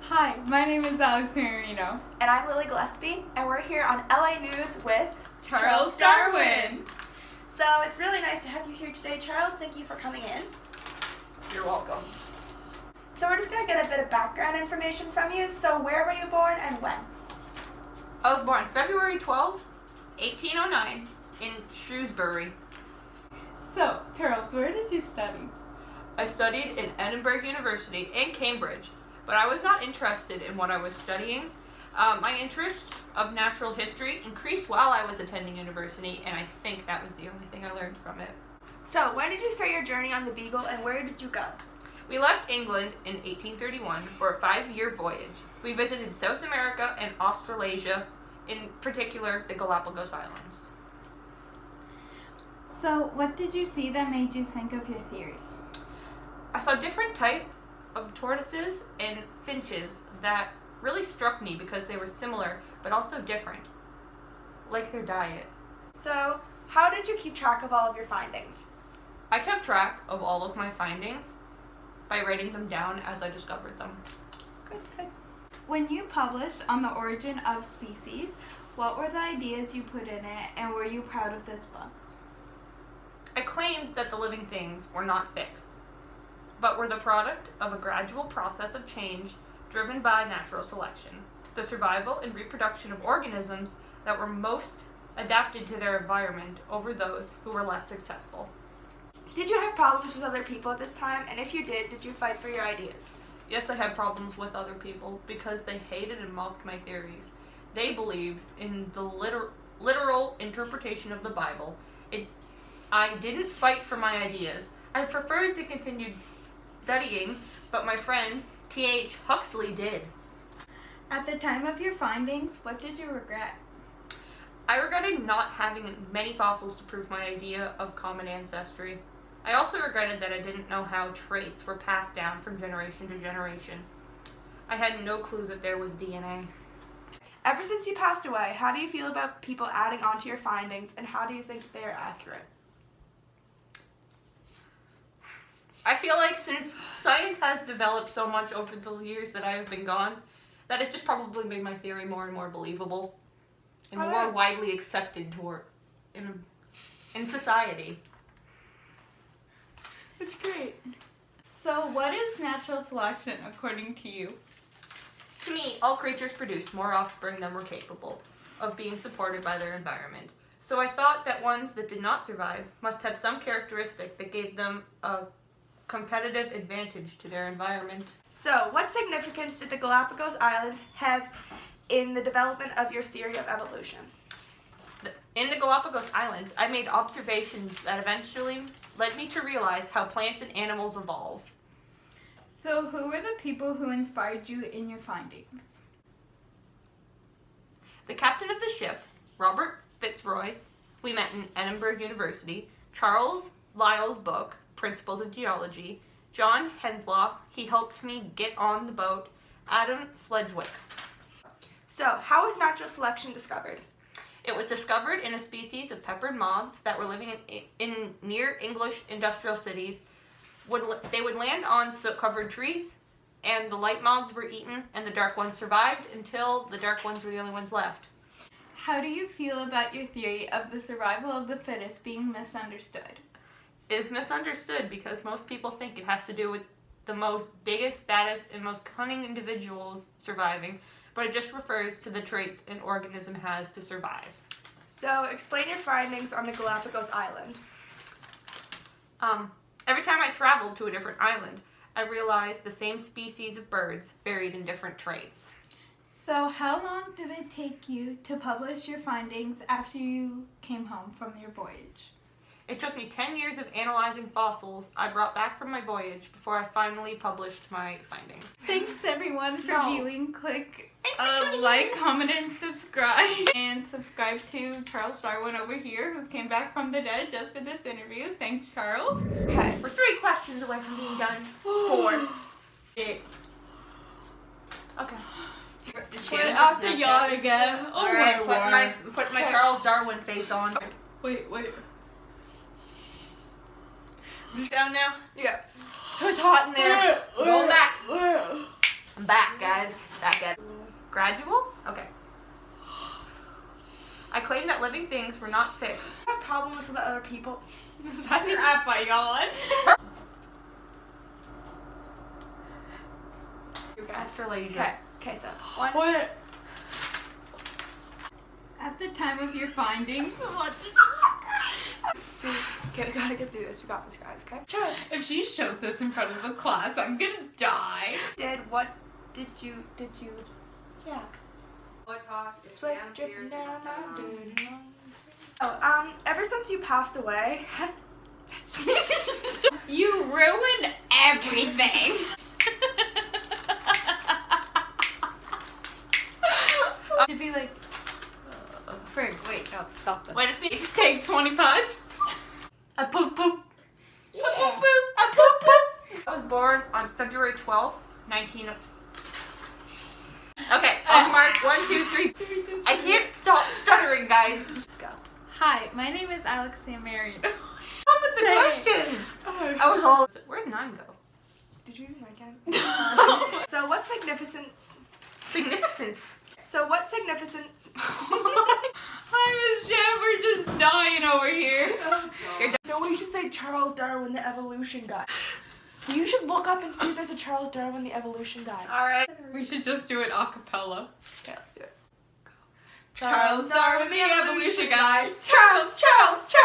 Hi, my name is Alex Marino. And I'm Lily Gillespie, and we're here on LA News with Charles Darwin. So it's really nice to have you here today, Charles. Thank you for coming in. You're welcome. So we're just going to get a bit of background information from you. So where were you born and when? I was born February 12th, 1809 in Shrewsbury. So, Charles, where did you study? I studied in Edinburgh University in Cambridge, but I was not interested in what I was studying. My interest of natural history increased while I was attending university, and I think that was the only thing I learned from it. So when did you start your journey on the Beagle, and where did you go? We left England in 1831 for a 5-year voyage. We visited South America and Australasia, in particular the Galapagos Islands. So, what did you see that made you think of your theory? I saw different types of tortoises and finches that really struck me because they were similar but also different, like their diet. So how did you keep track of all of your findings? I kept track of all of my findings by writing them down as I discovered them. Good. When you published on the origin of species, what were the ideas you put in it, and were you proud of this book? I claimed that the living things were not fixed, but were the product of a gradual process of change driven by natural selection, the survival and reproduction of organisms that were most adapted to their environment over those who were less successful. Did you have problems with other people at this time? And if you did you fight for your ideas? Yes, I had problems with other people because they hated and mocked my theories. They believed in the literal interpretation of the Bible. I didn't fight for my ideas. I preferred to continue studying, but my friend T.H. Huxley did. At the time of your findings, what did you regret? I regretted not having many fossils to prove my idea of common ancestry. I also regretted that I didn't know how traits were passed down from generation to generation. I had no clue that there was DNA. Ever since you passed away, how do you feel about people adding on to your findings, and how do you think they are accurate? I feel like since science has developed so much over the years that I have been gone, that it's just probably made my theory more and more believable and more widely accepted in society. That's great. So, what is natural selection according to you? To me, all creatures produce more offspring than were capable of being supported by their environment. So I thought that ones that did not survive must have some characteristic that gave them a competitive advantage to their environment. So, what significance did the Galapagos Islands have in the development of your theory of evolution? In the Galapagos Islands, I made observations that eventually led me to realize how plants and animals evolve. So, who were the people who inspired you in your findings? The captain of the ship, Robert Fitzroy, we met in Edinburgh University, Charles Lyell's book, Principles of Geology, John Henslow, he helped me get on the boat, Adam Sledgewick. So, how was natural selection discovered? It was discovered in a species of peppered moths that were living in near English industrial cities. They would land on soot-covered trees, and the light moths were eaten, and the dark ones survived until the dark ones were the only ones left. How do you feel about your theory of the survival of the fittest being misunderstood? It is misunderstood because most people think it has to do with the biggest, baddest, and most cunning individuals surviving, but it just refers to the traits an organism has to survive. So, explain your findings on the Galapagos Island. Every time I traveled to a different island, I realized the same species of birds varied in different traits. So, how long did it take you to publish your findings after you came home from your voyage? It took me 10 years of analyzing fossils I brought back from my voyage before I finally published my findings. Thanks everyone for viewing. Click tuning like, comment, and subscribe. And subscribe to Charles Darwin over here, who came back from the dead just for this interview. Thanks, Charles. Okay. We're 3 questions away from being done. 4. Okay. Put it after yawn again. Oh Alright, my word. put my Charles Darwin face on. Wait. Down now? Yeah. It was hot in there. Going back. I'm back, guys. Back at gradual? Okay. I claim that living things were not fixed. I have problems with other people. Crap, I yawn. That's for ladies. Okay, so one. What? At the time of your findings, what did Two. Okay, we gotta get through this. We got this, guys. Okay. Sure. If she shows this in front of the class, I'm gonna die. What did you? Yeah. It's hot. It's Sweat downstairs. dripping down It's, my dirty long. Ever since you passed away. You ruined everything. Should be like, frig, wait, no, stop this. Wait, it's me. Take 25. A poop poop. Yeah. A poop poop. A poop poop. I was born on February 12th, 19... Okay, on mark, 1, 2, 3. I can't stop stuttering, guys. Go. Hi, my name is Alexia Marion. Stop with the questions. I was all... Where'd 9 go? Did you even write down? So what significance? Significance. So what significance? Hi, Miss Jem, we're just dying over here. No, we should say Charles Darwin, the evolution guy. You should look up and see if there's a Charles Darwin, the evolution guy. Alright. We should just do it a cappella. Okay, let's do it. Go. Charles Darwin, the evolution guy. Charles.